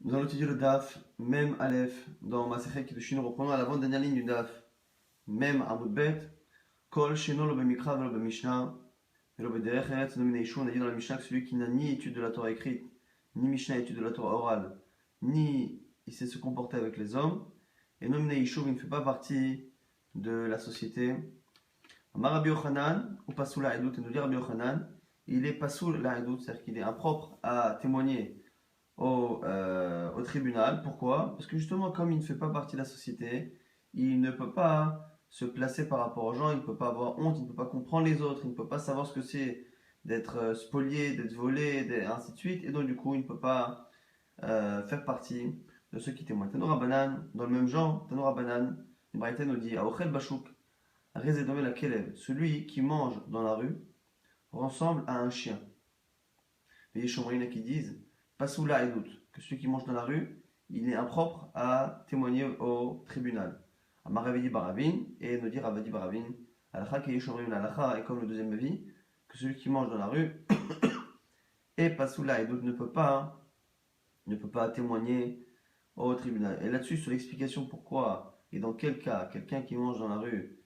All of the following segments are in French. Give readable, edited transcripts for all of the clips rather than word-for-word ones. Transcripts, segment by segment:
Nous allons étudier le DAF, même Aleph, dans Masechet Kiddushin. Nous reprenons à l'avant dernière ligne du DAF. Même Amud Bet, Kol Sheno lo b'mikra velo b'mishnah, velo b'derech eretz nominé Yishu. On a dit dans la Mishnah que celui qui n'a ni étude de la Torah écrite, ni Mishnah étude de la Torah orale, ni il sait se comporter avec les hommes, et nominé Yishu, il ne fait pas partie de la société. Amar Rabbi Yochanan, ou Pasoul Ha'edut, et nous dit Rabbi Yochanan, il est Pasoul Ha'edut, c'est-à-dire qu'il est impropre à témoigner au tribunal. Pourquoi? Parce que justement, comme il ne fait pas partie de la société, il ne peut pas se placer par rapport aux gens, il ne peut pas avoir honte, il ne peut pas comprendre les autres, il ne peut pas savoir ce que c'est d'être spolié, d'être volé, et ainsi de suite, et donc du coup, il ne peut pas faire partie de ceux qui témoignent. Tanoura Banan, dans le même genre, Tanoura Banan, Ibrahim nous dit Aochel Bachouk, Rezedome la Kelev, celui qui mange dans la rue ressemble à un chien. Les Yeshomrina qui disent Pasoula et doute, que celui qui mange dans la rue, il est impropre à témoigner au tribunal. Amaravedi Baravin, et nous dire Ravadi Baravin, Alakha qui Yeshomrina Alakha, et comme le deuxième avis, que celui qui mange dans la rue, et Pasoula et doute ne peut pas témoigner au tribunal. Et là-dessus, sur l'explication pourquoi et dans quel cas quelqu'un qui mange dans la rue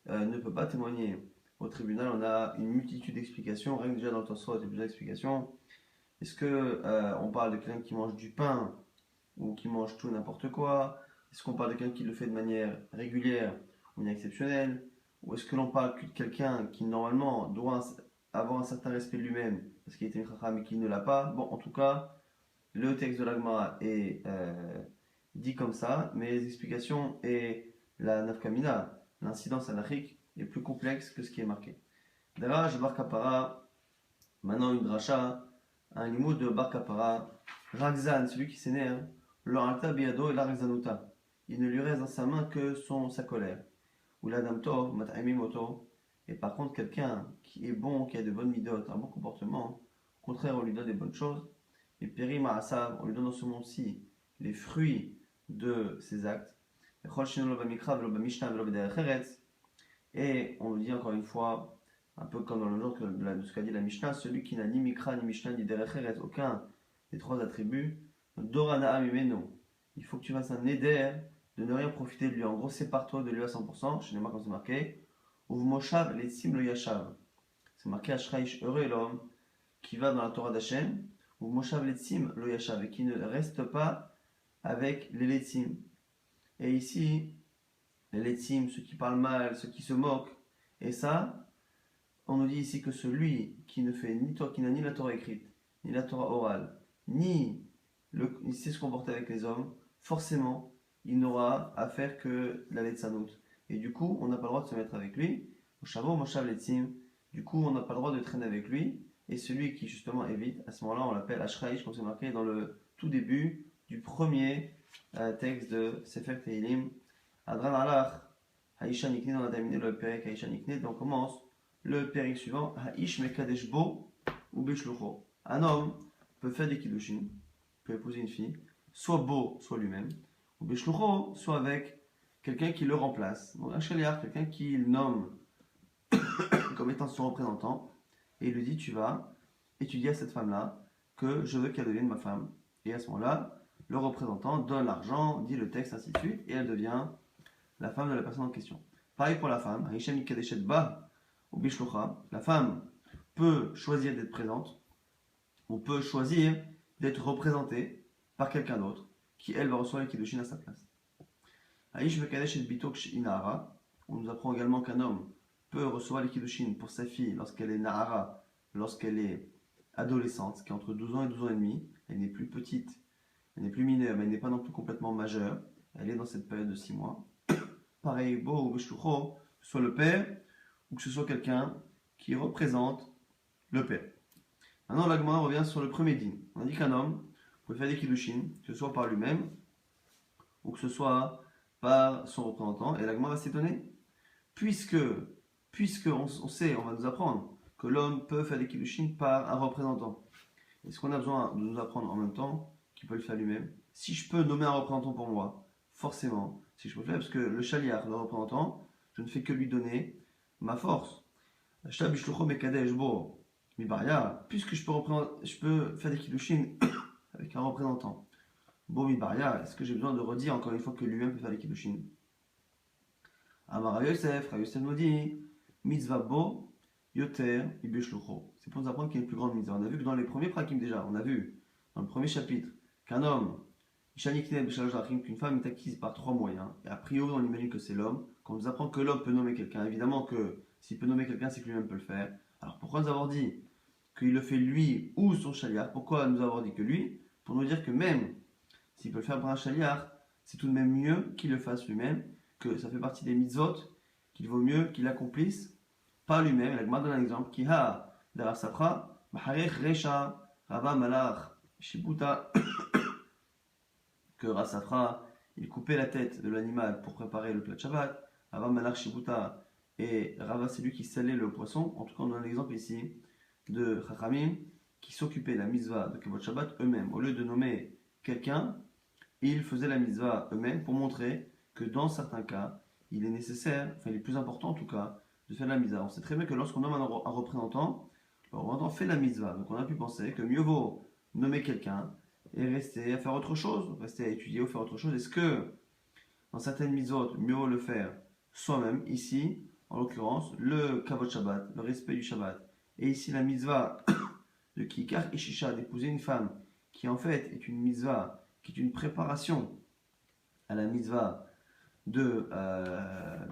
ne peut pas témoigner au tribunal, on a une multitude d'explications. Rien que déjà dans le Tosfot, il y a plusieurs explications. Est-ce que on parle de quelqu'un qui mange du pain ou qui mange tout et n'importe quoi? Est-ce qu'on parle de quelqu'un qui le fait de manière régulière ou exceptionnelle? Ou est-ce que l'on parle de quelqu'un qui normalement doit avoir un certain respect de lui-même parce qu'il était une chacham mais qui ne l'a pas? Bon, en tout cas, le texte de l'Agmara est dit comme ça, mais les explications et la nafkamina, l'incidence halachique, est plus complexe que ce qui est marqué. D'ailleurs, je bar kapara, maintenant une dracha, un limoud de bar kapara, Ragzan, celui qui s'énerve, l'oralta biado et la ragzanuta. Il ne lui reste dans sa main que sa colère. Ou l'adam tov, mat'amim moto. Et par contre, quelqu'un qui est bon, qui a de bonnes midotes, un bon comportement, au contraire, on lui donne des bonnes choses. Et périm ma'asav, on lui donne dans ce monde-ci les fruits de ses actes. Et on nous dit encore une fois, un peu comme dans le genre de ce qu'a dit la Mishnah, celui qui n'a ni Mikra, ni Mishnah, ni Derech Eretz, aucun des trois attributs, Dorana Amimeno, il faut que tu fasses un éder de ne rien profiter de lui. En gros, sépare-toi de lui à 100%, chez les marques comme c'est marqué, Uv Moshav Letzim Lo Yashav. C'est marqué Ashraïch, heureux est l'homme qui va dans la Torah d'Hachem, Uv Moshav Letzim Lo Yashav, et qui ne reste pas avec les Letzim. Et ici, les Letzim, ceux qui parlent mal, ceux qui se moquent, et ça, on nous dit ici que celui qui ne fait qui n'a ni la Torah écrite, ni la Torah orale, ni il sait se comporter avec les hommes, forcément, il n'aura à faire que la Letzanout. Et du coup, on n'a pas le droit de se mettre avec lui. Moshavo, Moshav Letzim. Du coup, on n'a pas le droit de traîner avec lui. Et celui qui justement évite, à ce moment-là, on l'appelle Ashraïch, comme c'est marqué dans le tout début du premier texte de Sefer Tehilim. Adran Alach, Haïcha Nikne, on a terminé le Perek Haïcha Nikne, donc on commence le Perek suivant, Haïch Mekadesh Bo ou Beshlucho. Un homme peut faire des kiddushin, peut épouser une fille, soit beau, soit lui-même, ou Beshlucho, soit avec quelqu'un qui le remplace. Donc un shaliach, quelqu'un qui le nomme comme étant son représentant, et il lui dit tu vas étudier à cette femme-là que je veux qu'elle devienne ma femme. Et à ce moment-là, le représentant donne l'argent, dit le texte, ainsi de suite, et elle devient la femme de la personne en question. Pareil pour la femme, la femme peut choisir d'être présente, ou peut choisir d'être représentée par quelqu'un d'autre, qui elle va recevoir les kiddushin à sa place. On nous apprend également qu'un homme peut recevoir les kiddushin pour sa fille lorsqu'elle est nahara, lorsqu'elle est adolescente, qui est entre 12 ans et 12 ans et demi. Elle n'est plus petite, elle n'est plus mineure, mais elle n'est pas non plus complètement majeure. Elle est dans cette période de 6 mois. Pareil, beau ou beshlucho, que ce soit le père ou que ce soit quelqu'un qui représente le père. Maintenant, la Gemara revient sur le premier din. On dit qu'un homme peut faire des kiddushin, que ce soit par lui-même ou que ce soit par son représentant. Et la Gemara va s'étonner, puisque on sait, on va nous apprendre que l'homme peut faire des kiddushin par un représentant. Est-ce qu'on a besoin de nous apprendre en même temps qu'il peut le faire lui-même? Si je peux nommer un représentant pour moi, forcément, si je peux le faire, parce que le chaliar, le représentant, je ne fais que lui donner ma force. Puisque je peux faire des kiddushin avec un représentant, Bo Midbaria, est-ce que j'ai besoin de redire encore une fois que lui-même peut faire les Kiddushin? Amar Rav Yosef nous dit Mitzvah Bo Yoter Ibeshlucho. C'est pour nous apprendre qu'il y a une plus grande mitzvah. On a vu que dans les premiers prakim déjà, on a vu dans le premier chapitre qu'un homme, qu'une femme est acquise par trois moyens. Et a priori, on imagine que c'est l'homme. Quand on nous apprend que l'homme peut nommer quelqu'un, évidemment que s'il peut nommer quelqu'un, c'est que lui-même peut le faire. Alors pourquoi nous avoir dit qu'il le fait lui ou son chaliar? Pourquoi nous avoir dit que lui? Pour nous dire que même s'il peut le faire par un chaliar, c'est tout de même mieux qu'il le fasse lui-même, que ça fait partie des mitzvot, qu'il vaut mieux qu'il l'accomplisse par lui-même. La Gemara donne un exemple. Ki ha d'Arav Safra, Maharech Recha, Rava Malach, Shibuta, que Rav Safra, il coupait la tête de l'animal pour préparer le plat de Shabbat. Rava Malach Shibuta, et Rava, c'est lui qui salait le poisson. En tout cas, on donne un exemple ici de Chachamim qui s'occupaient de la mitzvah de Kavod Shabbat eux-mêmes. Au lieu de nommer quelqu'un, ils faisaient la mitzvah eux-mêmes pour montrer que dans certains cas, il est nécessaire, enfin il est plus important en tout cas, de faire la mitzvah. On sait très bien que lorsqu'on nomme un représentant, le représentant fait la mitzvah. Donc on a pu penser que mieux vaut nommer quelqu'un et rester à faire autre chose, rester à étudier ou faire autre chose. Est-ce que dans certaines mitzvot, mieux vaut le faire soi-même, ici, en l'occurrence, le kavod Shabbat, le respect du Shabbat, et ici la mitzvah de Kikar Ishisha, d'épouser une femme, qui en fait est une mitzvah, qui est une préparation à la mitzvah de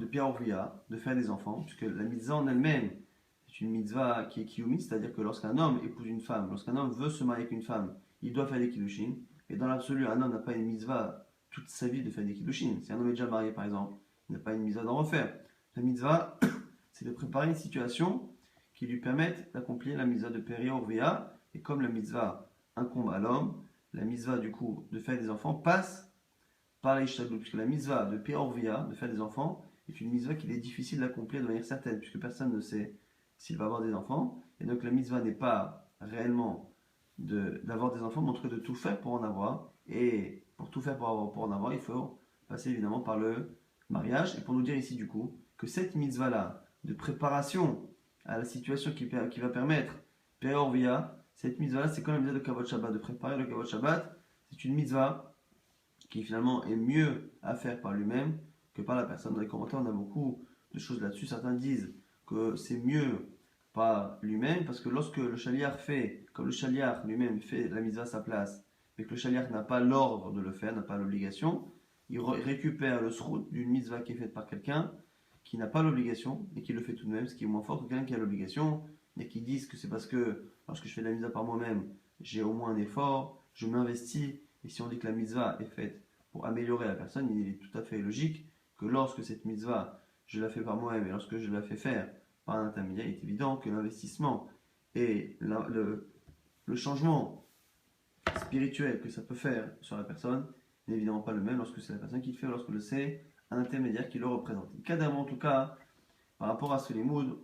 Pierre Ouvria, de faire des enfants, puisque la mitzvah en elle-même est une mitzvah qui est kiyumi, c'est-à-dire que lorsqu'un homme épouse une femme, lorsqu'un homme veut se marier avec une femme, il doit faire des kiddushin, et dans l'absolu, un homme n'a pas une mitzvah toute sa vie de faire des kiddushin. Si un homme est déjà marié, par exemple, il n'a pas une mitzvah d'en refaire. La mitzvah, c'est de préparer une situation qui lui permette d'accomplir la mitzvah de Pierre Ouvria, et comme la mitzvah incombe à l'homme, la mitzvah du coup de faire des enfants passe par les Shtadlut, puisque la mitzvah de Péorvia, de faire des enfants, est une mitzvah qu'il est difficile d'accomplir de manière certaine, puisque personne ne sait s'il va avoir des enfants. Et donc la mitzvah n'est pas réellement d'avoir des enfants, mais en tout cas de tout faire pour en avoir. Et pour tout faire pour en avoir, il faut passer évidemment par le mariage. Et pour nous dire ici du coup que cette mitzvah-là, de préparation à la situation qui va permettre Péorvia, cette mitzvah-là, c'est comme la mitzvah de Kavod Shabbat, de préparer le Kavod Shabbat. C'est une mitzvah qui finalement est mieux à faire par lui-même que par la personne. Dans les commentaires, on a beaucoup de choses là-dessus. Certains disent que c'est mieux par lui-même, parce que lorsque le chaliar fait, comme le chaliar lui-même fait la mitzvah à sa place, mais que le chaliar n'a pas l'ordre de le faire, n'a pas l'obligation, il récupère le srout d'une mitzvah qui est faite par quelqu'un qui n'a pas l'obligation et qui le fait tout de même, ce qui est moins fort que quelqu'un qui a l'obligation, et qui disent que c'est parce que lorsque je fais la mitzvah par moi-même, j'ai au moins un effort, je m'investis. Et si on dit que la mitzvah est faite pour améliorer la personne, il est tout à fait logique que lorsque cette mitzvah, je la fais par moi-même et lorsque je la fais faire par un intermédiaire, il est évident que l'investissement et le changement spirituel que ça peut faire sur la personne n'est évidemment pas le même lorsque c'est la personne qui le fait ou lorsque c'est un intermédiaire qui le représente. Cadamment, en tout cas, par rapport à ce limoud,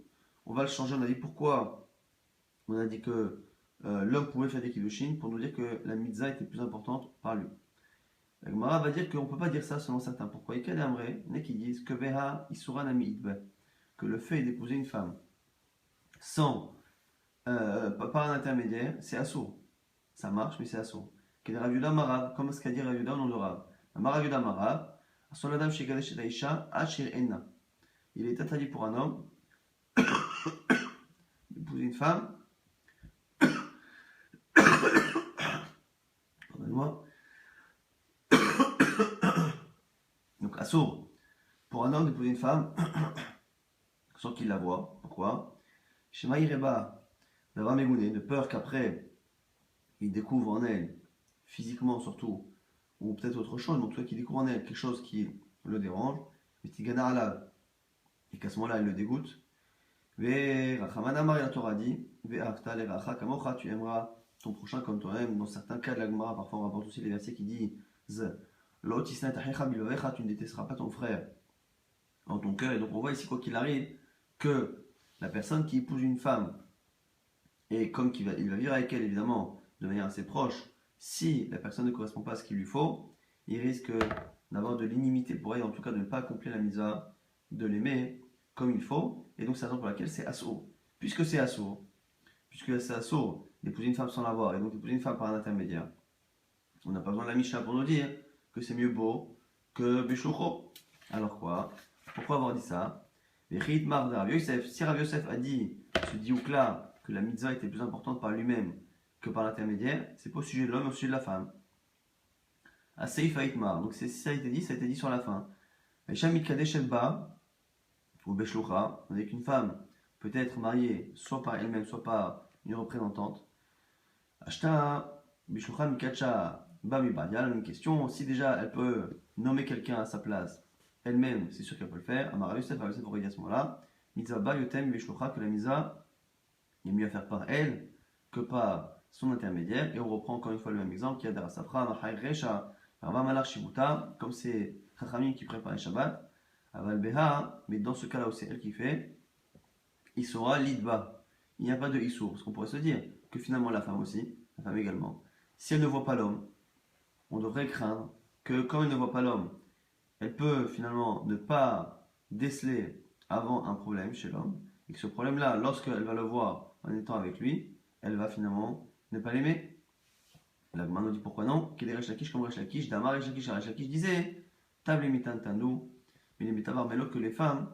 on va le changer. On a dit pourquoi on a dit que l'homme pouvait faire des kiddushin pour nous dire que la mitzvah était plus importante par lui. La Gemara va dire qu'on ne peut pas dire ça selon certains. Pourquoi? Il y en a qui disent que Veha Isura Nami Itbe, que le fait d'épouser une femme sans, par un intermédiaire, c'est assourd. Ça marche, mais c'est assourd. Quel Rav Yuda Marav, comme ce qu'a dit Rav Yuda au nom de Rav. Marav Yuda Marav, Asoladam Shekadesh Daisha, Achir Enna. Il est interdit pour un homme d'épouser une femme. Pardonnez-moi. Donc, assourd pour un homme d'épouser une femme sans qu'il la voie. Pourquoi? Shema Ireba, d'avoir mégouné, de peur qu'après il découvre en elle, physiquement surtout, ou peut-être autre chose, mais en tout cas qu'il découvre en elle quelque chose qui le dérange, et qu'à ce moment-là il le dégoûte. La Torah dit, tu aimeras ton prochain comme toi-même. Dans certains cas de la Gemara, parfois on rapporte aussi les versets qui disent tu ne détesteras pas ton frère en ton cœur. Et donc on voit ici, quoi qu'il arrive, que la personne qui épouse une femme, et comme il va vivre avec elle évidemment de manière assez proche, si la personne ne correspond pas à ce qu'il lui faut, il risque d'avoir de l'inimité pour elle, en tout cas de ne pas accomplir la mitzvah, de l'aimer comme il faut. Et donc c'est la raison pour laquelle c'est assourd. Puisque c'est assourd d'épouser une femme sans l'avoir, et donc d'épouser une femme par un intermédiaire, On n'a pas besoin de la Mishnah pour nous dire que c'est mieux beau que Beshlucho. Alors quoi? Pourquoi avoir dit ça? Si Rav Yosef a dit, ce diouk-là, que la mitzvah était plus importante par lui-même que par l'intermédiaire, c'est pas au sujet de l'homme, mais au sujet de la femme. À Seif Aitmar. Donc si ça a été dit sur la fin. Et Shamit Kadesh Elba, ou Beshlucha, avec une femme peut être mariée soit par elle-même, soit par une représentante. Ashta Beshlucha Mikacha Bamiba. Il y a une question, si déjà elle peut nommer quelqu'un à sa place, elle-même, c'est sûr qu'elle peut le faire. Amar Yosef, Yosef aurait dit à ce moment-là, mitzvah ba yotem beshlucha, que la mitzvah, il est mieux à faire par elle que par son intermédiaire. Et on reprend encore une fois le même exemple, qui a Dara Safra, Mahai Recha, Rava Malach Shibuta, comme c'est Chachamim qui prépare les Shabbat, Aval Beha, mais dans ce cas-là où c'est elle qui fait, il sera l'idba. Il n'y a pas de issour, parce qu'on pourrait se dire que finalement la femme aussi, la femme également, si elle ne voit pas l'homme, on devrait craindre que quand elle ne voit pas l'homme, elle peut finalement ne pas déceler avant un problème chez l'homme, et que ce problème-là, lorsqu'elle va le voir en étant avec lui, elle va finalement ne pas l'aimer. La Gemara nous dit pourquoi non. Qu'il est Resh Lakish comme Resh Lakish, Damar Resh Lakish disait Table mitan tandou, mais les métabar mélo que les femmes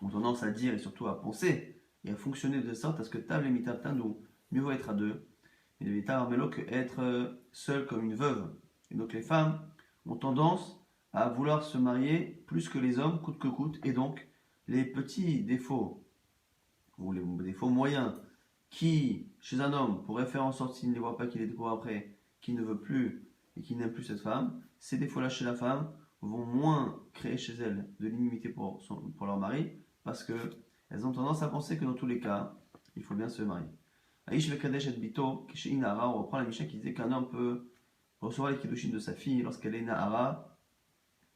ont tendance à dire et surtout à penser et à fonctionner de sorte à ce que Table mitan tandou, mieux vaut être à deux, mais les métabar mélo que être seule comme une veuve. Et donc les femmes ont tendance à vouloir se marier plus que les hommes, coûte que coûte, et donc les petits défauts, ou les défauts moyens, qui, chez un homme, pourraient faire en sorte, s'il ne les voit pas, qu'il les découvre après, qu'il ne veut plus et qu'il n'aime plus cette femme, ces défauts-là chez la femme vont moins créer chez elle de l'inimité pour leur mari, parce qu'elles ont tendance à penser que dans tous les cas, il faut bien se marier. Aïch Vekadesh et Bito, chez Inara, on reprend la Mishnah qui disait qu'un homme peut recevoir les kiddushin de sa fille lorsqu'elle est Nahara,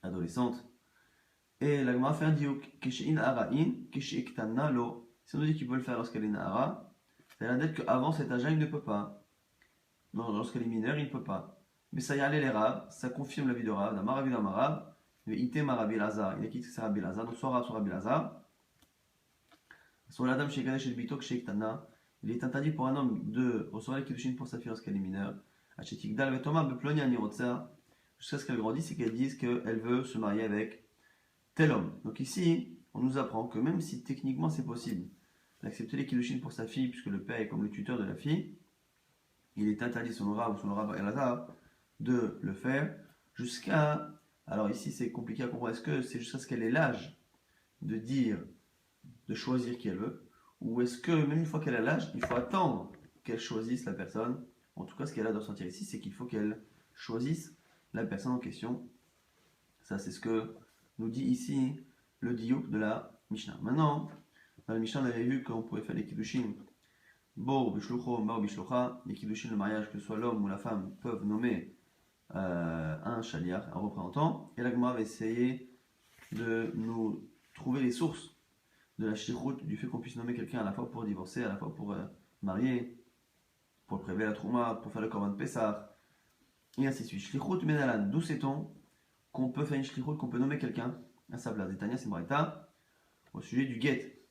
adolescente. Et la Gemara fait un diouk, Keshein Ara'in, Kesheiktanna lo. Si on nous dit qu'il peut le faire lorsqu'elle est Nahara, c'est-à-dire qu'avant cet âge-là, il ne peut pas. Non, lorsqu'elle est mineure, il ne peut pas. Mais ça y allait les Rav, ça confirme l'avis de Rav, d'Amaravi d'Amarav, mais Ite Marabi Lazar, il a quitté c'est Rabbi Lazar, donc soit Rav, soit Rabbi Lazar. Sur la dame chez Ganesh et Bito, Kesheiktanna, il est interdit pour un homme de recevoir les kiddushin pour sa fille lorsqu'elle est mineure. Achetikdal Vetoma Beplonia Nirotsa, jusqu'à ce qu'elle grandisse et qu'elle dise qu'elle veut se marier avec tel homme. Donc ici, on nous apprend que même si techniquement c'est possible d'accepter les kiddushin pour sa fille, puisque le père est comme le tuteur de la fille, il est interdit selon Rav ou selon Rav Elazar de le faire jusqu'à... Alors ici c'est compliqué à comprendre, est-ce que c'est jusqu'à ce qu'elle ait l'âge de dire, de choisir qui elle veut, ou est-ce que même une fois qu'elle a l'âge, il faut attendre qu'elle choisisse la personne. En tout cas, ce qu'elle a de ressentir ici, c'est qu'il faut qu'elle choisisse la personne en question. Ça, c'est ce que nous dit ici le diouk de la Mishnah. Maintenant, dans la Mishnah, on avait vu qu'on pouvait faire les kiddushin. Bo, bishlucho, mao, bishlucha. Les kiddushin, le mariage, que ce soit l'homme ou la femme, peuvent nommer un shaliach, un représentant. Et la Gemara va essayer de nous trouver les sources de la shlichut, du fait qu'on puisse nommer quelqu'un à la fois pour divorcer, à la fois pour marier, pour le prélever la trouma, pour faire le korban de Pessah, et ainsi de suite. Shlichut menalan, d'où sait-on qu'on peut faire une shlichut, qu'on peut nommer quelqu'un à sa place. Tania Simbraïta, au sujet du guet.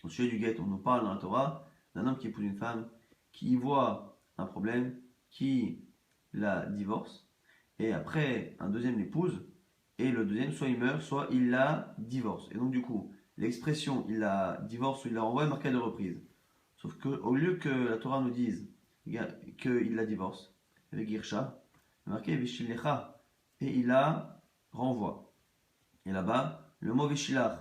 Au sujet du guet, on nous parle dans la Torah d'un homme qui épouse une femme, qui y voit un problème, qui la divorce, et après un deuxième l'épouse, et le deuxième soit il meurt, soit il la divorce. Et donc du coup, l'expression il la divorce ou il la renvoie est marquée à deux reprises. Sauf qu'au lieu que la Torah nous dise qu'il la divorce, avec Girsha, il est marqué Vishillecha, et il la renvoie. Et là-bas, le mot Vishilach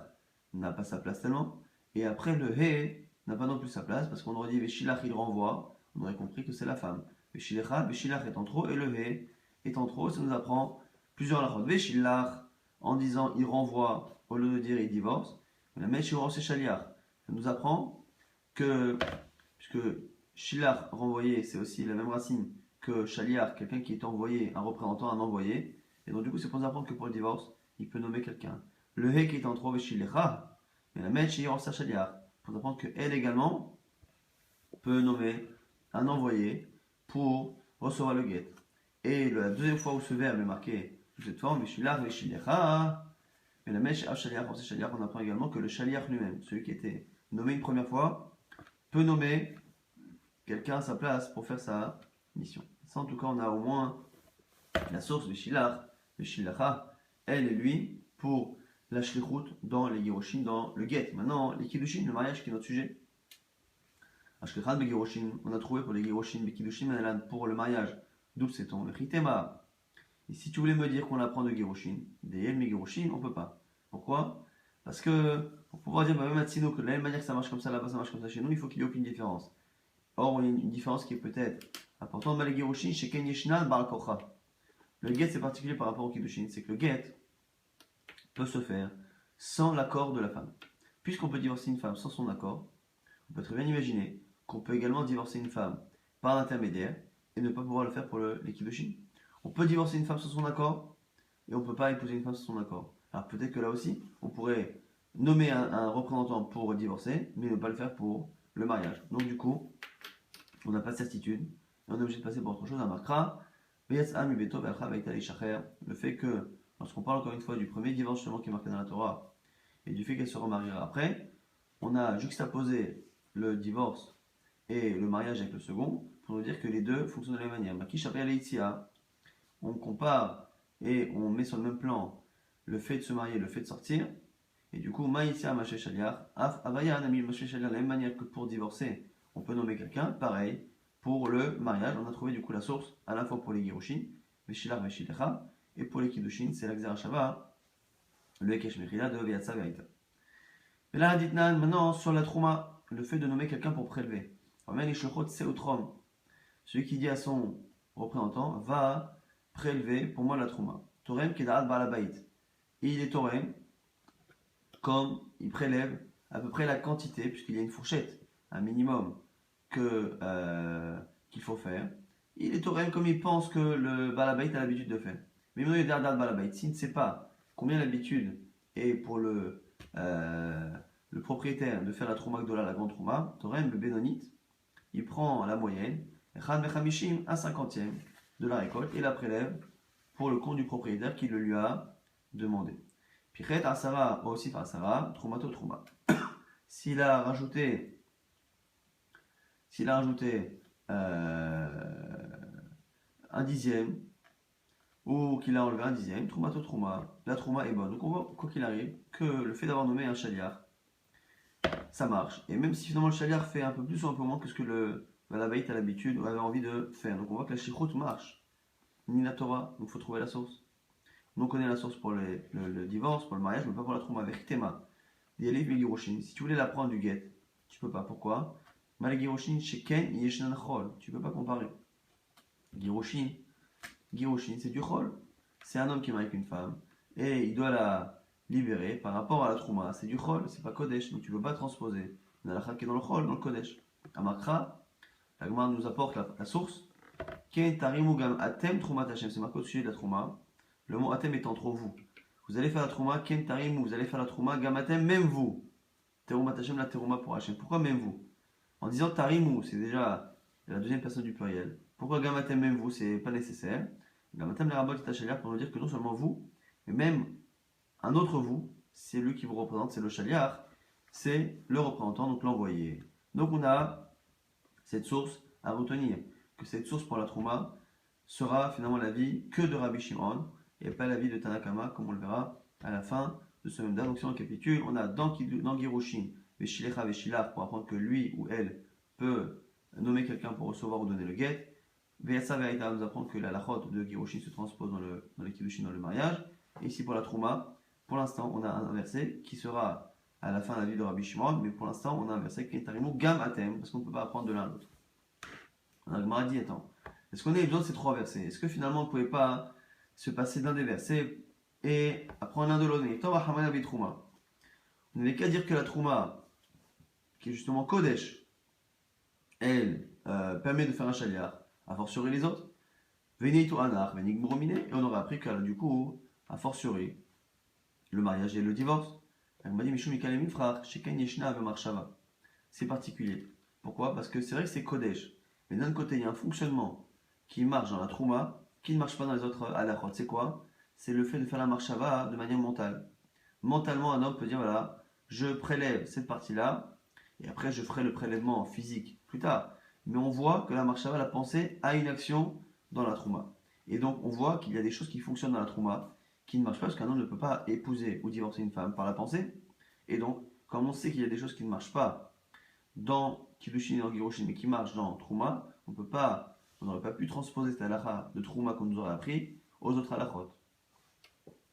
n'a pas sa place tellement, et après le He n'a pas non plus sa place, parce qu'on aurait dit Vishilach il renvoie, on aurait compris que c'est la femme. Vishillecha, Vishilach est en trop, et le He est en trop, ça nous apprend plusieurs lachot. Vishilach, en disant il renvoie, au lieu de dire il divorce, la Meshuro c'est Shaliach. Ça nous apprend que, puisque Shilach, renvoyer, c'est aussi la même racine que Shaliach, quelqu'un qui est envoyé, un représentant, un envoyé, et donc du coup c'est pour nous apprendre que pour le divorce, il peut nommer quelqu'un. Le He qui est en trop, Veshilecha, mais la Meshuro c'est Shaliach, pour nous apprendre qu'elle également peut nommer un envoyé pour recevoir le guet. Et la deuxième fois où ce verbe est marqué sous cette forme, Veshilach, Veshilecha, mais la Mesh Shaliach, on apprend également que le Shaliach lui-même, celui qui était nommé une première fois, peut nommer quelqu'un à sa place pour faire sa mission. Ça, en tout cas, on a au moins la source de Shilach, de Shilacha, elle et lui, pour la shlichut dans les Giroshin, dans le get. Maintenant, les Kiddushin, le mariage qui est notre sujet. Ashkechan Begiroshin, on a trouvé pour les Giroshin, Bekidushin Menalan, pour le mariage, d'où c'est ton Ritema. Et si tu voulais me dire qu'on apprend de Giroshin, des El Megiroshin, on peut pas. Pourquoi? Parce que, pour pouvoir dire, même à Tsino, que de la même manière que ça marche comme ça là-bas, ça marche comme ça chez nous, il faut qu'il n'y ait aucune différence. Or, il y a une différence qui est peut-être importante. Mais les Giroshin, chez Ken Yeshnan, Baal Kocha. Le get, c'est particulier par rapport au Kiddushin, c'est que le get peut se faire sans l'accord de la femme. Puisqu'on peut divorcer une femme sans son accord, on peut très bien imaginer qu'on peut également divorcer une femme par l'intermédiaire et ne pas pouvoir le faire pour les Kiddushin. On peut divorcer une femme sans son accord et on ne peut pas épouser une femme sans son accord. Alors peut-être que là aussi, on pourrait nommer un représentant pour divorcer, mais ne pas le faire pour le mariage. Donc du coup, on n'a pas de certitude et on est obligé de passer pour autre chose. Un marquera. Le fait que, lorsqu'on parle encore une fois du premier divorce seulement qui est marqué dans la Torah et du fait qu'elle se remariera après, on a juxtaposé le divorce et le mariage avec le second pour nous dire que les deux fonctionnent de la même manière. On compare et on met sur le même plan le fait de se marier et le fait de sortir. Et du coup, Maïtia Maché Shaliar, Avaya Anami Maché Shaliar, de la même manière que pour divorcer, on peut nommer quelqu'un, pareil. Pour le mariage, on a trouvé du coup la source à la fois pour les Giroshin, Veshilar Veshilecha, et pour les Kiddushin, c'est l'Akzera Shava, le Ekesh Mechila de Viatsa Verita. Et là, Haditnan, maintenant sur la Trouma, le fait de nommer quelqu'un pour prélever. Celui qui dit à son représentant, va prélever pour moi la Trouma. Torem Kedaat Balabait. Et il est Torem, comme il prélève à peu près la quantité, puisqu'il y a une fourchette, un minimum qu'il faut faire. Il est Torem comme il pense que le Balabait a l'habitude de faire. Mais maintenant, il y a Dardar Balabait. S'il ne sait pas combien l'habitude est pour le propriétaire de faire la Trouma Gdola, la grande Trouma, Torem, le Bénonite, il prend la moyenne, Echad Mechamishim, un cinquantième de la récolte, et la prélève pour le compte du propriétaire qui le lui a demandé. Pichet Asara, aussi par Asara, Troumato Trouma. S'il a rajouté un dixième, ou qu'il a enlevé un dixième, Troumato Trouma, la Trouma est bonne. Donc on voit, quoi qu'il arrive, que le fait d'avoir nommé un chaliar, ça marche. Et même si finalement le chaliar fait un peu plus ou un peu moins que ce que le Balabait a l'habitude ou avait envie de faire. Donc on voit que la shichrout marche. Ni la Torah, donc il faut trouver la source. Donc on connaît la source pour le divorce, pour le mariage, mais pas pour la Trouma. Avec Tema, Dialev Megiroshin. Si tu voulais la prendre du get, tu peux pas. Pourquoi? Malgiroshin, Sheken, Yeshnan Chol. Tu peux pas comparer. Giroshin, c'est du Chol. C'est un homme qui marie avec une femme et il doit la libérer par rapport à la Trouma. C'est du Chol, c'est pas Kodesh, donc tu ne peux pas transposer. On a la Chak qui est dans le Chol, dans le Kodesh. Amakra, la Gemara nous apporte la source. Ken Tarimu Gam Atem Troumat Hashem, c'est marqué au sujet de la Trouma. Le mot Atem est entre vous. Vous allez faire la Trouma, Ken Tarimu, vous allez faire la Trouma, Gam Atem, même vous. Terumat Hashem, la Terouma pour Hashem. Pourquoi même vous? En disant Tarimu, c'est déjà la deuxième personne du pluriel. Pourquoi Gam Atem, même vous? C'est pas nécessaire. Gam Atem, la Rabot est pour nous dire que non seulement vous, mais même un autre vous, c'est lui qui vous représente, c'est le Shaliar, c'est le représentant, donc l'envoyé. Donc on a cette source à retenir, que cette source pour la Trouma sera finalement l'avis que de Rabbi Shimon, et pas l'avis de Tanakama, comme on le verra à la fin de ce même date. Donc si on récapitule, on a dans Giroshin, Veshilecha Veshilar, pour apprendre que lui ou elle peut nommer quelqu'un pour recevoir ou donner le get. Ve'yatsa ve'aita nous apprend que la lachot de Giroshin se transpose dans les Kiddushin, dans le mariage. Et ici pour la Trouma, pour l'instant on a un verset qui sera à la fin de la vie de Rabbi Shimon, mais pour l'instant on a un verset qui est Tarimu Gam Atem, parce qu'on ne peut pas apprendre de l'un à l'autre. On a le Gemara dit, attends, est-ce qu'on a besoin de ces trois versets? Est-ce que finalement on ne pouvait pas se passer d'un des versets et apprendre l'un de l'autre? On n'avait qu'à dire que la Trouma, qui est justement Kodesh, elle permet de faire un chaliar, a fortiori les autres. Veneitu anar, venig et on aurait appris que du coup, a fortiori, le mariage et le divorce. C'est particulier. Pourquoi? Parce que c'est vrai que c'est Kodesh. Mais d'un côté, il y a un fonctionnement qui marche dans la Trouma, qui ne marche pas dans les autres halachot. C'est quoi? C'est le fait de faire la marshava de manière mentale. Mentalement, un homme peut dire, voilà, je prélève cette partie-là, et après je ferai le prélèvement physique plus tard. mais on voit que la marshava, la pensée, a une action dans la trouma. Et donc on voit qu'il y a des choses qui fonctionnent dans la trouma, qui ne marchent pas, parce qu'un homme ne peut pas épouser ou divorcer une femme par la pensée. Et donc, comme on sait qu'il y a des choses qui ne marchent pas dans Kiddushin et dans Girushin, mais qui marchent dans Trouma, on n'aurait pas pu transposer cette halakha de Trouma qu'on nous aurait appris aux autres halakhot.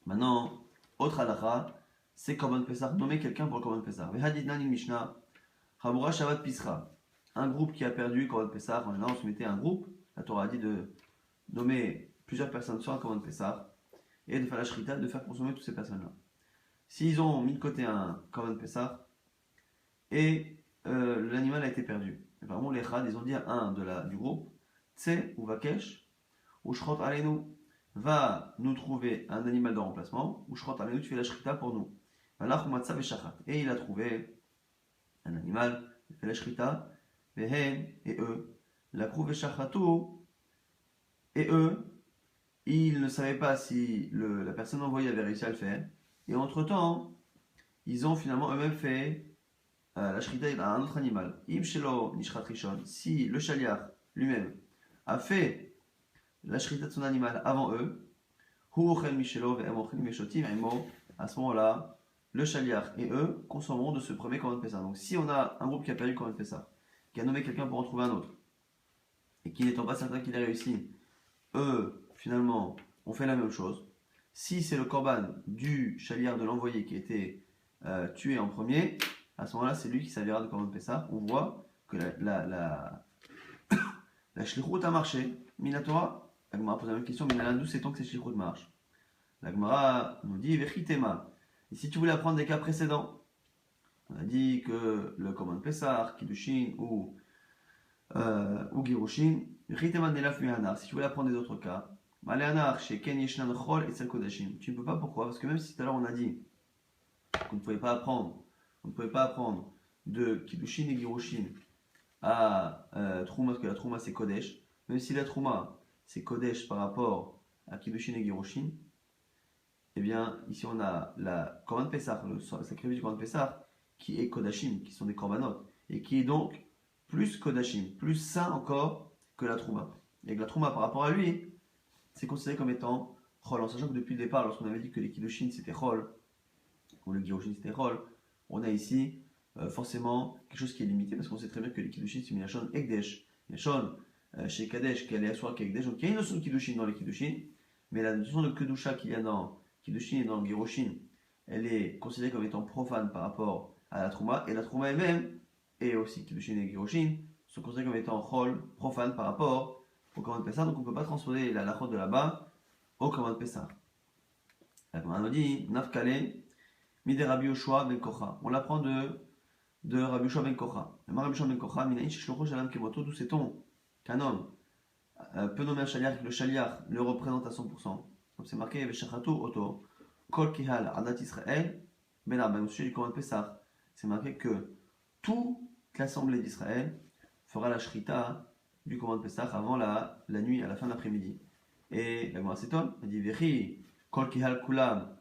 Maintenant, autre halakha, c'est Korban Pessah, nommer quelqu'un pour le Korban Pessah. Vehadidnan in Mishnah, Chabura Shabbat Pisra. Un groupe qui a perdu Korban Pessah, en général on se mettait un groupe, la Torah a dit de nommer plusieurs personnes sur un Korban Pessah et de faire la shrita, de faire consommer toutes ces personnes-là. S'ils ont mis de côté un Korban Pessah et l'animal a été perdu, vraiment les Chad, ils ont dit à un du groupe, Tse ou Vakesh, ou Shrot Alenu, va nous trouver un animal de remplacement, ou Shrot Alenu, tu fais la shrita pour nous. Et il a trouvé un animal, il fait la shrita, et eux, la krouve et eux, ils ne savaient pas si la personne envoyée avait réussi à le faire, et entre-temps, ils ont finalement eux-mêmes fait la shrita à un autre animal. Im shelo nishrat rishon, si le shaliach lui-même a fait la shrita de son animal avant eux, hu ochel mishelo ve'em ochel meshotim emo, à ce moment-là, le shaliach et eux consommeront de ce premier Korban Pessah. Donc si on a un groupe qui a perdu Korban Pessah, qui a nommé quelqu'un pour en trouver un autre, et qui n'étant pas certain qu'il ait réussi, eux, finalement, ont fait la même chose. Si c'est le Korban du shaliach de l'envoyé qui a été tué en premier, à ce moment-là, c'est lui qui servira de Korban Pessah. On voit que la shlichut a marché. Minatora, la Gemara pose la même question, mais d'où sait-on que cette shlichut marche? La Gemara nous dit Vechitema. Et si tu voulais apprendre des cas précédents, on a dit que le Korban Pessah, Kiddushin ou Girushin, Vechitema Nelaf Mihanar. Si tu voulais apprendre des autres cas, Malehanar, chez Ken Yeshnan Chol et Sel Kodashim. Tu ne peux pas, pourquoi? Parce que même si tout à l'heure on a dit qu'on ne pouvait pas apprendre de Kiddushin et Girushin à Trouma, parce que la Trouma c'est Kodesh, même si la Trouma c'est Kodesh par rapport à Kiddushin et Girushin, eh bien ici on a la Korban Pessah, le sacrifice du Korban Pessah, qui est Kodashim, qui sont des Korbanot, et qui est donc plus Kodashim, plus saint encore que la Trouma. Et que la Trouma par rapport à lui, c'est considéré comme étant Chol, en sachant que depuis le départ, lorsqu'on avait dit que les Kiddushin c'était Chol, ou le Girushin c'était Chol, on a ici forcément quelque chose qui est limité, parce qu'on sait très bien que les Kiddushin c'est Milachon Ekdesh, Milachon chez Kadesh, qui allait asseoir Ekdesh, donc il y a une notion de Kiddushin dans les Kiddushin, mais la notion de Kedusha qu'il y a dans Kiddushin et dans le Girushin, elle est considérée comme étant profane par rapport à la Trouma, et la Trouma elle-même, et aussi Kiddushin et Girushin, sont considérés comme étant Chol, profane par rapport au Korban Pessah, donc on ne peut pas transposer la lachot de là-bas au Korban Pessah. La Gemara nous dit, Nafkale, Mide Rabbi Yoshua ben Kocha. On l'apprend de Rabbi Yoshua ben Kocha. Rabbi Yoshua ben Kocha, Minaïn Shishlocho Shalam Kemoto, d'où sait-on qu'un homme peut nommer un shaliach, le shaliach le représente à 100%. Comme c'est marqué, Veshachatou Oto, Kol Kihal Adat Israël, Ben Arba, au sujet du Korban Pessah. C'est marqué que toute l'assemblée d'Israël fera la shrita du Korban Pessah avant la nuit, à la fin de l'après-midi. Et la Gemara s'étonne, elle dit Vechi, Kol Kihal Kulam.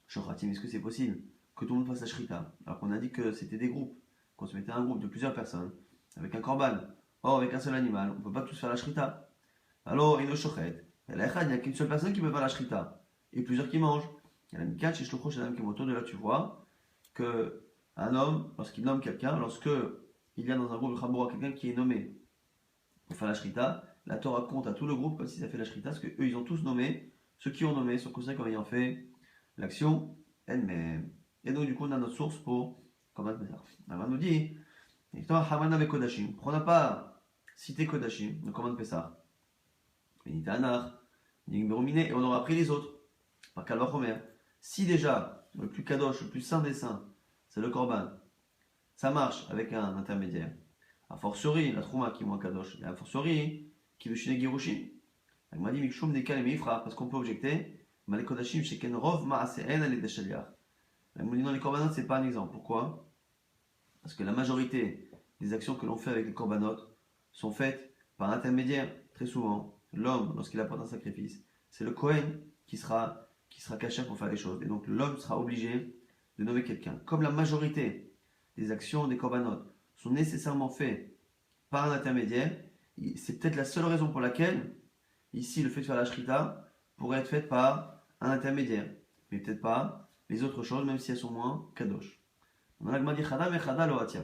Shochatim, est-ce que c'est possible que tout le monde fasse la shrita? Alors qu'on a dit que c'était des groupes, qu'on se mettait un groupe de plusieurs personnes, avec un korban. Or, avec un seul animal, on ne peut pas tous faire la shrita. Alors, il n'y a qu'une seule personne qui peut faire la shrita, et plusieurs qui mangent. Il y a la mikal, chez Shlocho, chez Kemoto, de là tu vois que un homme, lorsqu'il nomme quelqu'un, lorsque il y a dans un groupe de Chabura quelqu'un qui est nommé pour faire la shrita, la Torah compte à tout le groupe comme si ça fait la shrita, parce qu'eux ils ont tous nommé, ceux qui ont nommé sont considérés comme ayant fait l'action elle-même. Et donc, du coup, on a notre source pour Korban Pessah. Alors, on nous dit, on n'a pas cité Kodashim, le Korban Pessah. Et on aura pris les autres. Par Kalvachomer. Si déjà, le plus kadosh, le plus saint des saints, c'est le Korban, ça marche avec un intermédiaire. A fortiori, la Trouma qui est moins kadosh, et a fortiori, qui veut chiner Girushin. Il m'a dit, Mikshum Nekal et Meifra, parce qu'on peut objecter. Mais les Kodashim, chez Kenrov, Maaseen, elle est des Shaliach. Elle me dit non, les Korbanot, c'est pas un exemple. Pourquoi? Parce que la majorité des actions que l'on fait avec les Korbanot sont faites par intermédiaire, très souvent. L'homme, lorsqu'il apporte un sacrifice, c'est le Kohen qui sera caché pour faire les choses. Et donc l'homme sera obligé de nommer quelqu'un. Comme la majorité des actions des Korbanot sont nécessairement faites par un intermédiaire, c'est peut-être la seule raison pour laquelle, ici, le fait de faire la shrita pourrait être fait par un intermédiaire. Mais peut-être pas les autres choses, même si elles sont moins kadosh. On a dit chada mais chada lo atia.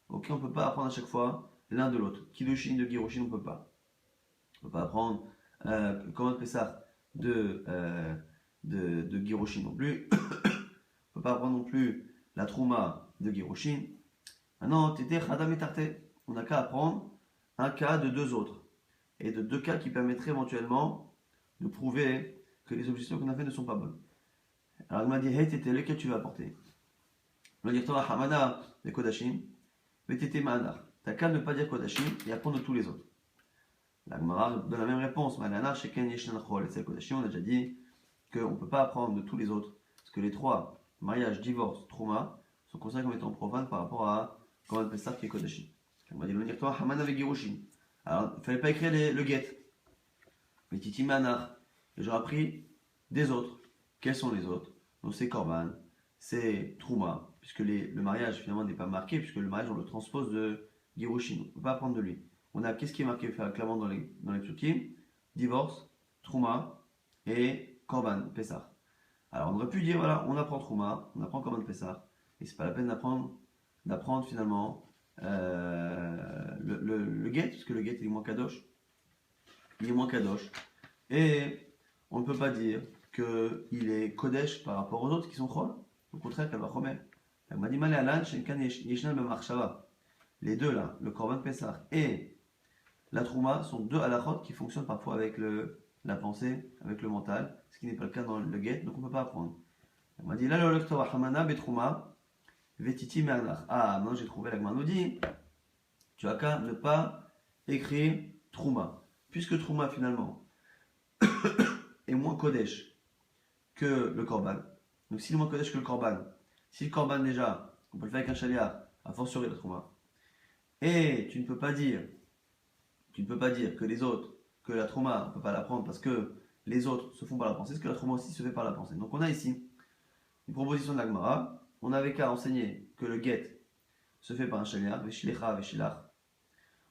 Ok, on ne peut pas apprendre à chaque fois l'un de l'autre. Kiddushin de Girushin, on ne peut pas. On ne peut pas apprendre comment Pessah de Girushin non plus. On ne peut pas apprendre non plus la Trouma de Girushin. Maintenant, Tété chada metarte. On n'a qu'à apprendre un cas de deux autres. Et de deux cas qui permettraient éventuellement de prouver que les objections qu'on a faites ne sont pas bonnes. Alors il m'a dit, hey Tété, lequel tu vas apporter? On va dire, toi, Hamana de Kodashim, mais Tété Ma'anar. T'as qu'à ne pas dire Kodashim et apprendre de tous les autres. La Gemara donne la même réponse. On a déjà dit qu'on ne peut pas apprendre de tous les autres, parce que les trois, mariage, divorce, trouma, sont considérés comme étant profanes par rapport à Korban Pessah qui est Kodashim. On va dire, Haman avec Girushin. Alors, il ne fallait pas écrire le get. Mais Titi Manar. Et j'aurais appris des autres. Quels sont les autres? Donc c'est Korban, c'est Trouma, puisque le mariage finalement n'est pas marqué, puisque le mariage on le transpose de Girushin. On ne peut pas apprendre de lui. On a qu'est-ce qui est marqué clairement dans les psukim? Divorce, Trouma et Korban, Pessah. Alors on aurait pu dire voilà, on apprend Trouma, on apprend Korban Pessah, et c'est pas la peine d'apprendre finalement le get, parce que le get il est moins kadosh. Il est moins kadosh. Et on ne peut pas dire qu'il est kodesh par rapport aux autres qui sont chol. Au contraire, qu'elle va chomer. Elle m'a dit mal alan, shenkan yeshna b'marshava. Les deux là, le Korban Pessah et la Trouma sont deux halachot qui fonctionnent parfois avec la pensée, avec le mental, ce qui n'est pas le cas dans le get, donc on ne peut pas apprendre. Elle m'a dit là, le lecteur hamana betrouma vetiti me'anach. Ah, maintenant j'ai trouvé la Gemara nous dit, tu as qu'à ne pas écrire Trouma. Puisque Trouma finalement est moins Kodesh que le Korban. Donc s'il est moins Kodesh que le Korban, si le Korban déjà, on peut le faire avec un chaliar, a fortiori la Trouma. Et tu ne peux pas dire que les autres, que la Trouma, on ne peut pas la prendre parce que les autres se font par la pensée, parce que la Trouma aussi se fait par la pensée. Donc on a ici une proposition de la Gemara. On avait qu'à enseigner que le get se fait par un chaliar, veshilecha, veshilach.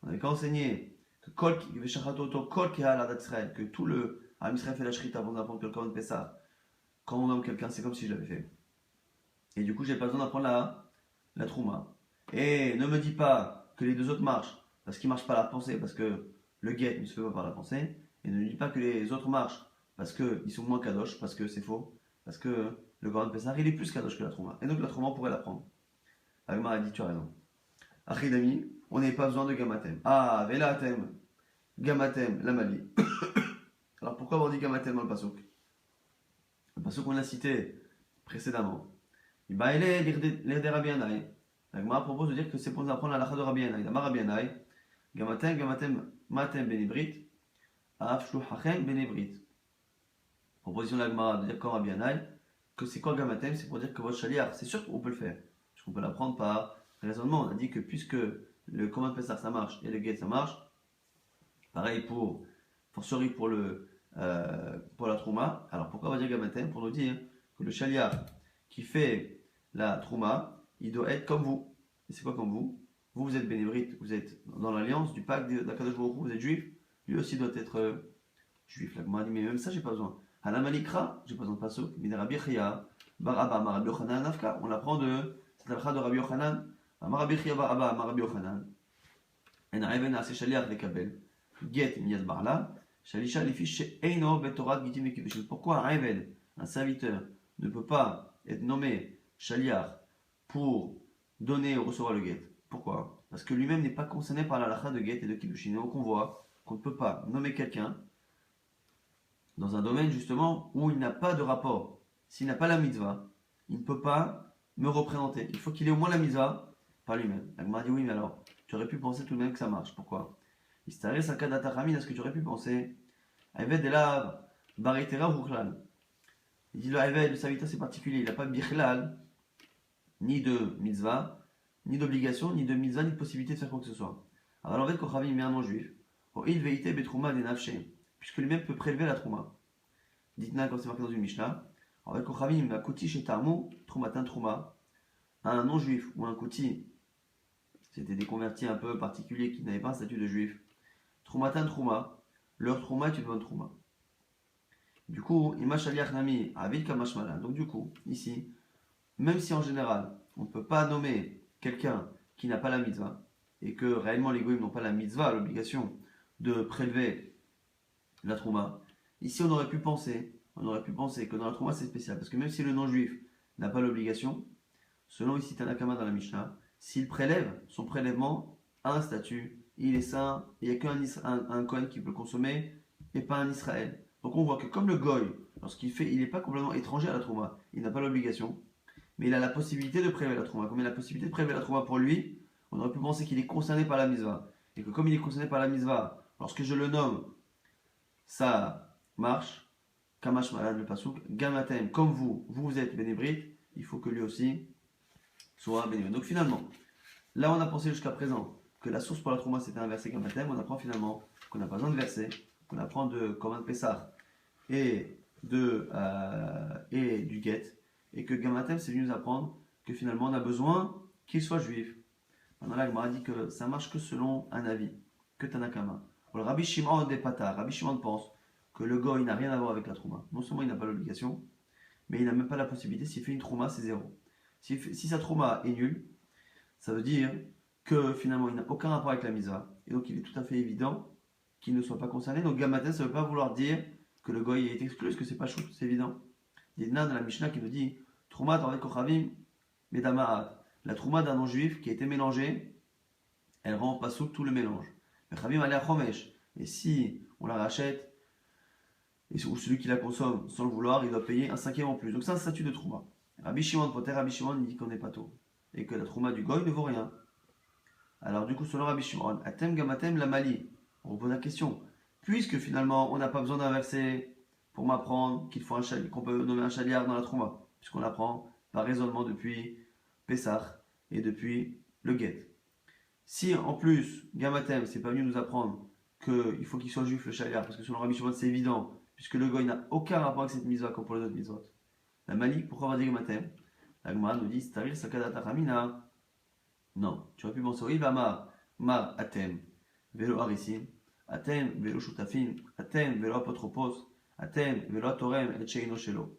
On avait qu'à enseigner que que tout le Am Israël fait la shrita avant d'apprendre que le Korban Pessah. Quand on nomme quelqu'un, c'est comme si je l'avais fait. Et du coup, j'ai pas besoin d'apprendre la Trouma. Et ne me dis pas que les deux autres marchent parce qu'ils marchent par la pensée, parce que le get ne se fait pas par la pensée. Et ne me dis pas que les autres marchent parce qu'ils sont moins kadosh, parce que c'est faux. Parce que le Korban Pessah, il est plus kadosh que la Trouma. Et donc la Trouma, on pourrait l'apprendre. Agmar a dit, tu as raison. Achidami, on n'a pas besoin de Gamatem. Ah, Velatem, Gamatem, la Mali. Alors pourquoi avoir dit Gamatem dans le Pasuk? Le Pasuk qu'on a cité précédemment. Il est l'air des Rabbi Yanaï. La Gemara propose de dire que c'est pour nous apprendre la lacha de Rabbi Yanaï. D'Amar Rabbi Yanaï, Gamatem, Matem Benebrit, Af Shluchachem Benebrit. Proposition de la Gemara de dire comme Rabbi Yanaï, que c'est quoi Gamatem? C'est pour dire que votre chaliar, c'est sûr qu'on peut le faire. Parce qu'on peut l'apprendre par raisonnement. On a dit que puisque le Korban Pessah ça marche et le get ça marche, pareil fortiori pour la Trouma. Alors pourquoi on va dire Gamatem? Pour nous dire que le chaliar qui fait la Trouma, il doit être comme vous. Et c'est quoi comme vous? Vous êtes bénébrite, vous êtes dans l'alliance du pacte d'Akadosh Baruch Hu, vous êtes juif. Lui aussi doit être juif. La Gemara dit, mais même ça, j'ai pas besoin. Hanam Alikra, j'ai pas besoin de pasuk. Min Rabbi Chia, Bar Abba, Mar Rabbi Yochanan, Nafka. On apprend de cette halakha de Rabbi Yochanan. Mar Rabbi Chia, Bar Abba, Mar Rabbi Yochanan. En Aven Ase Shaliach Lekabel. Get Miyad Barla. Shalisha les fiches Eino Betorat Gitim Ekidushin. Pourquoi un Aven, un serviteur, ne peut pas être nommé Shaliach pour donner ou recevoir le get? Pourquoi? Parce que lui-même n'est pas concerné par la halakha de get et de kiddushin. Donc on voit qu'on ne peut pas nommer quelqu'un dans un domaine justement où il n'a pas de rapport. S'il n'a pas la mitzvah, il ne peut pas me représenter. Il faut qu'il ait au moins la mitzvah par lui-même. La Gemara dit oui, mais alors tu aurais pu penser tout de même que ça marche. Pourquoi? Il s'arrête à Kadatachamin, à ce que tu aurais pu penser. Aved elav baritera vukhlal. Il dit le Aved, le serviteur c'est particulier, il n'a pas bichlal, ni de mitzvah, ni d'obligation, ni de mitzvah, ni de possibilité de faire quoi que ce soit. Alors en fait, Kochavim met un non-juif, il veite betrouma des nafshe, puisque lui-même peut prélever la trouma. Dites-nous comme c'est marqué dans une Mishnah. En fait, Kochavim, la koti chez Tarmou, troumatin trouma, un non-juif ou un koti C'était des convertis un peu particuliers qui n'avaient pas un statut de juif. Troumatan trouma, leur trouma est une bonne trouma. Du coup, ima shaliach nami avid kamash malan. Donc du coup, ici, même si en général, on ne peut pas nommer quelqu'un qui n'a pas la mitzvah, et que réellement les goïms n'ont pas la mitzvah, l'obligation de prélever la trouma, ici on aurait pu penser que dans la trouma c'est spécial, parce que même si le non-juif n'a pas l'obligation, selon ici Tanakama dans la Mishnah, s'il prélève, son prélèvement a un statut, il est saint, il n'y a qu'un Kohen qui peut le consommer, et pas un Israël. Donc on voit que comme le Goy, il n'est pas complètement étranger à la trouma, il n'a pas l'obligation, mais il a la possibilité de prélever la trouma. Comme il a la possibilité de prélever la trouma pour lui, on aurait pu penser qu'il est concerné par la mitzvah. Et que comme il est concerné par la mitzvah, lorsque je le nomme, ça marche. Kamash malad le pasouk. Gamatem, comme vous êtes bénébrite, il faut que lui aussi soit bénébrite. Donc finalement, là on a pensé jusqu'à présent que la source pour la trouma c'était un verset Gamatem. On apprend finalement qu'on n'a pas besoin de verset, qu'on apprend de Korban Pessah et du Get. Et que Gamatem, c'est venu nous apprendre que finalement on a besoin qu'il soit juif. Maintenant là, Gemara dit que ça marche que selon un avis, que Tanakama. Le Rabbi Shimon des Patar, Rabbi Shimon pense que le goy n'a rien à voir avec la trouma. Non seulement il n'a pas l'obligation, mais il n'a même pas la possibilité. S'il fait une trouma, c'est zéro. Si sa trouma est nulle, ça veut dire que finalement il n'a aucun rapport avec la mitzvah. Et donc il est tout à fait évident qu'il ne soit pas concerné. Donc Gamatem, ça ne veut pas vouloir dire que le goy est exclu, parce que c'est pas chou, c'est évident. Il y a une dans la Mishnah qui nous dit Trouma Torah Kochavim Medamaat. La trouma d'un non-juif qui a été mélangée, elle rend pas sous tout le mélange. Le Khavim allait à Chomesh. Et si on la rachète, ou celui qui la consomme sans le vouloir, il doit payer un cinquième en plus. Donc c'est un statut de trouma. Rabbi Shimon Poter, Rabbi Shimon dit qu'on n'est pas tôt. Et que la trouma du goy ne vaut rien. Alors du coup, selon Rabbi Shimon, Atem Gamatem la Mali. On repose la question. Puisque finalement, on n'a pas besoin d'un verset pour m'apprendre qu'on peut nommer un chaliard dans la trouma, puisqu'on apprend par raisonnement depuis Pessah et depuis le Get. Si en plus, Gamatem, c'est pas venu nous apprendre qu'il faut qu'il soit juif le chaliard, parce que selon Rabbi Shimon c'est évident, puisque le goy n'a aucun rapport avec cette mitzvah comme pour les autres mitzvot. La Malik, pourquoi on va dire Gamatem? La Gemara nous dit Staril Sakadata Ramina. Non, tu aurais pu penser oui, Mar Atem, Velo Harisim, Atem Velo Shutafim, Atem Velo Apotropos, Atem Velo Torem et Sheino Shelo.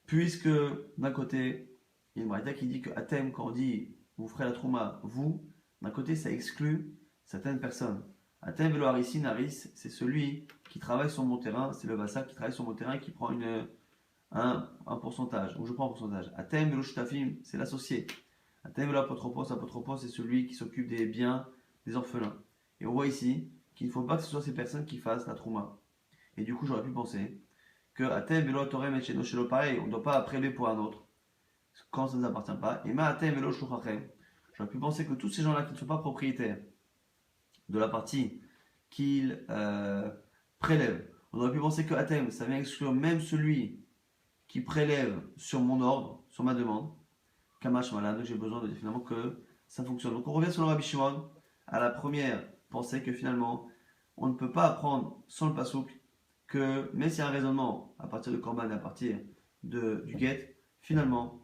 Puisque d'un côté, il y a une braïta qui dit que Atem, quand on dit vous ferez la trouma, vous, d'un côté ça exclut certaines personnes. Atem Velo Harisim, Haris, c'est celui qui travaille sur mon terrain, c'est le vassal qui travaille sur mon terrain et qui prend un pourcentage, ou je prends un pourcentage. Atem Velo Shutafim, c'est l'associé. Atem Velo Apotropos, Apotropos, c'est celui qui s'occupe des biens des orphelins. Et on voit ici qu'il ne faut pas que ce soit ces personnes qui fassent la trouma. Et du coup, j'aurais pu penser que Atem Velo Torem et Sheino Shelo, pareil, on ne doit pas prélever pour un autre quand ça ne nous appartient pas. Et Ma Atem Velo Shluchachem, j'aurais pu penser que tous ces gens-là qui ne sont pas propriétaires de la partie qu'ils prélèvent, on aurait pu penser que Atem, ça vient exclure même celui qui prélève sur mon ordre, sur ma demande. Kamash Malad, donc j'ai besoin de dire finalement que ça fonctionne. Donc on revient sur le Rabbi Shimon à la première pensée que finalement on ne peut pas apprendre sans le pasouk que même s'il y a un raisonnement à partir de Korban et à partir du Get, finalement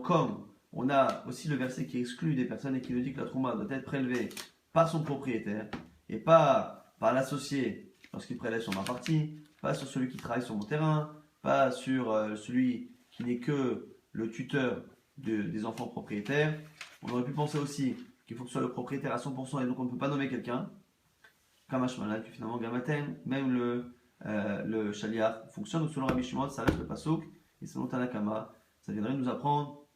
comme on a aussi le verset qui exclut des personnes et qui nous dit que la trouma doit être prélevée par son propriétaire et pas par l'associé lorsqu'il prélève sur ma partie, pas sur celui qui travaille sur mon terrain, pas sur celui qui n'est que le tuteur des enfants propriétaires. On aurait pu penser aussi qu'il faut que ce soit le propriétaire à 100% et donc on ne peut pas nommer quelqu'un. Kamash Malad, que finalement Gamaten, même le chaliar fonctionne. Donc selon Rabbi Shimon, ça reste le pasouk. Et selon Tanakama, ça viendrait nous apprendre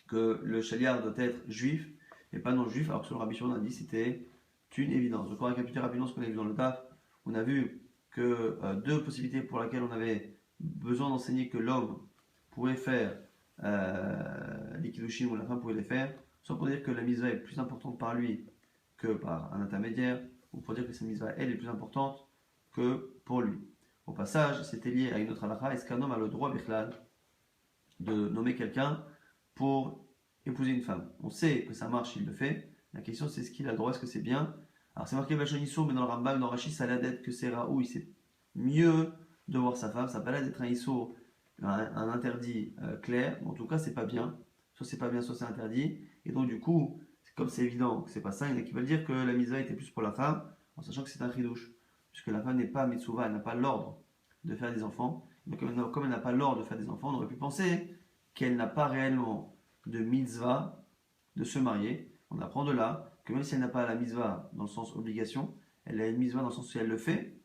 que le chaliar doit être juif et pas non juif, alors que selon Rabbi Shimon, on a dit c'était une évidence. Donc on va récapituler rapidement ce qu'on a vu dans le DAF. On a vu que deux possibilités pour lesquelles on avait besoin d'enseigner que l'homme pouvait faire les kiddushim ou la femme pouvait les faire, soit pour dire que la mitzvah est plus importante par lui que par un intermédiaire, ou pour dire que sa mitzvah elle est plus importante que pour lui. Au passage, c'était lié à une autre halakha. Est-ce qu'un homme a le droit bichlal de nommer quelqu'un pour épouser une femme? On sait que ça marche, il le fait. La question c'est est-ce qu'il a le droit, est-ce que c'est bien? Alors c'est marqué Vachonisso, mais dans le Rambam, dans Rashi, ça a l'air d'être que c'est Raoui, c'est mieux de voir sa femme, ça n'a pas l'air d'être un isso, un interdit clair, mais en tout cas c'est pas bien, soit c'est pas bien, soit c'est interdit, et donc du coup, comme c'est évident que c'est pas ça, il y en a qui veulent dire que la mitzvah était plus pour la femme, en sachant que c'est un chidouche. Puisque la femme n'est pas mitzvah, elle n'a pas l'ordre de faire des enfants. Donc, comme elle n'a pas l'ordre de faire des enfants, on aurait pu penser qu'elle n'a pas réellement de mitzvah de se marier. On apprend de là que même si elle n'a pas la mitzvah dans le sens obligation, elle a une mitzvah dans le sens où elle le fait,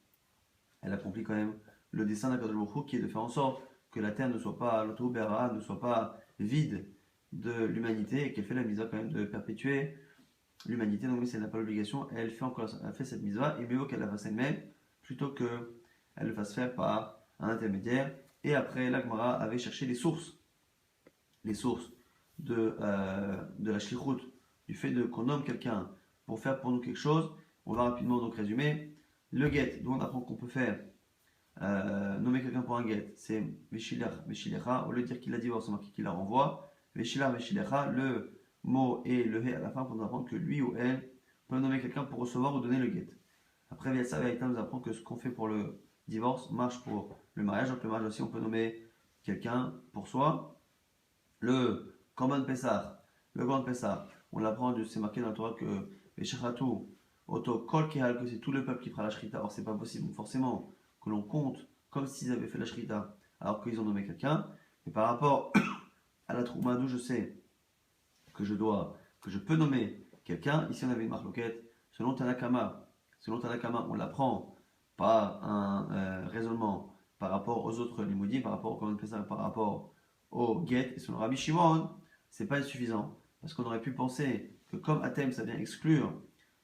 elle accomplit quand même le dessein d'Akadosh Baruch Hu qui est de faire en sorte que la terre ne soit pas, l'autobéra ne soit pas vide de l'humanité et qu'elle fait la mitzvah quand même de perpétuer l'humanité. Donc même si elle n'a pas l'obligation, elle fait cette mitzvah et mieux vaut qu'elle la fasse elle-même plutôt qu'elle le fasse faire par un intermédiaire. Et après, l'Agmara avait cherché les sources de la shlichut, du fait qu'on nomme quelqu'un pour faire pour nous quelque chose. On va rapidement donc résumer. Le get, d'où on apprend qu'on peut faire nommer quelqu'un pour un get, c'est Veshilach, Veshilecha, au lieu de dire qu'il la divorce, c'est marqué qu'il la renvoie. Veshilach, Veshilecha, le mot et le he à la fin pour nous apprendre que lui ou elle peut nommer quelqu'un pour recevoir ou donner le get. Après, via ça, Vaïta nous apprend que ce qu'on fait pour le divorce marche pour le mariage. Donc, le mariage aussi, on peut nommer quelqu'un pour soi. Le Korban Pessah, le Grand Pessah, on l'apprend, c'est marqué dans la Torah que Veshachatu, Oto Kol Kehal, que c'est tout le peuple qui fera la Shrita. Or, c'est pas possible, forcément, que l'on compte comme s'ils avaient fait la Shrita alors qu'ils ont nommé quelqu'un. Mais par rapport à la Trouma, d'où je sais que je peux nommer quelqu'un, ici on avait une marloquette, selon Tanakama, on l'apprend par un raisonnement par rapport aux autres limoudis, par rapport au Korban Pessah, par rapport au get, et selon Rabbi Shimon, c'est pas suffisant, parce qu'on aurait pu penser que comme Atem, ça vient exclure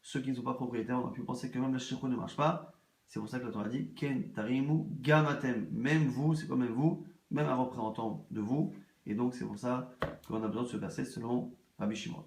ceux qui ne sont pas propriétaires, on aurait pu penser que même la Shirko ne marche pas. C'est pour ça que la Torah dit Ken Tarimu Gamatem. Même vous, c'est comme même vous, même un représentant de vous. Et donc c'est pour ça qu'on a besoin de ce verset selon Rabbi Shimon.